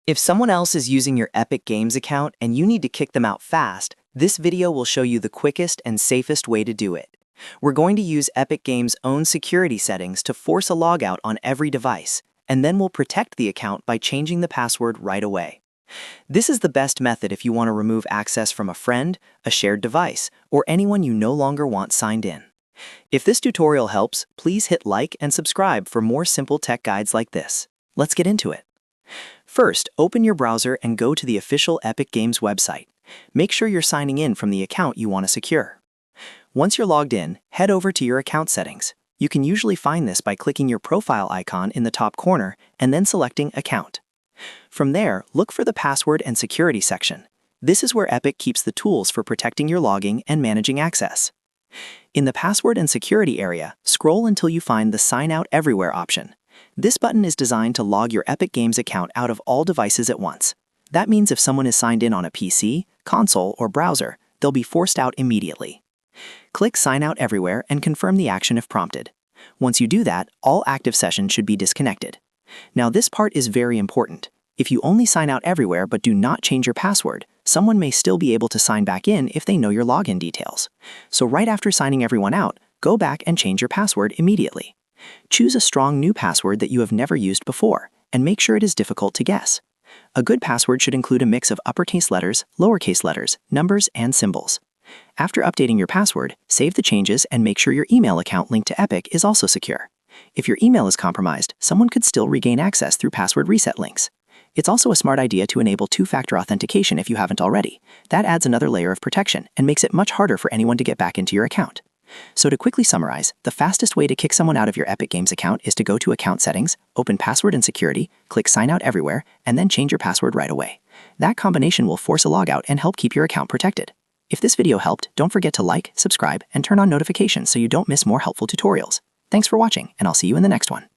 If someone else is using your Epic Games account and you need to kick them out fast, this video will show you the quickest and safest way to do it. We're going to use Epic Games' own security settings to force a logout on every device, and then we'll protect the account by changing the password right away. This is the best method if you want to remove access from a friend, a shared device, or anyone you no longer want signed in. If this tutorial helps, please hit like and subscribe for more simple tech guides like this. Let's get into it. First, open your browser and go to the official Epic Games website. Make sure you're signing in from the account you want to secure. Once you're logged in, head over to your account settings. You can usually find this by clicking your profile icon in the top corner and then selecting Account. From there, look for the Password and Security section. This is where Epic keeps the tools for protecting your logging and managing access. In the Password and Security area, scroll until you find the Sign Out Everywhere option. This button is designed to log your Epic Games account out of all devices at once. That means if someone is signed in on a PC, console, or browser, they'll be forced out immediately. Click Sign Out Everywhere and confirm the action if prompted. Once you do that, all active sessions should be disconnected. Now this part is very important. If you only sign out everywhere but do not change your password, someone may still be able to sign back in if they know your login details. So right after signing everyone out, go back and change your password immediately. Choose a strong new password that you have never used before, and make sure it is difficult to guess. A good password should include a mix of uppercase letters, lowercase letters, numbers, and symbols. After updating your password, save the changes and make sure your email account linked to Epic is also secure. If your email is compromised, someone could still regain access through password reset links. It's also a smart idea to enable two-factor authentication if you haven't already. That adds another layer of protection and makes it much harder for anyone to get back into your account. So to quickly summarize, the fastest way to kick someone out of your Epic Games account is to go to Account Settings, open Password and Security, click Sign Out Everywhere, and then change your password right away. That combination will force a logout and help keep your account protected. If this video helped, don't forget to like, subscribe, and turn on notifications so you don't miss more helpful tutorials. Thanks for watching, and I'll see you in the next one.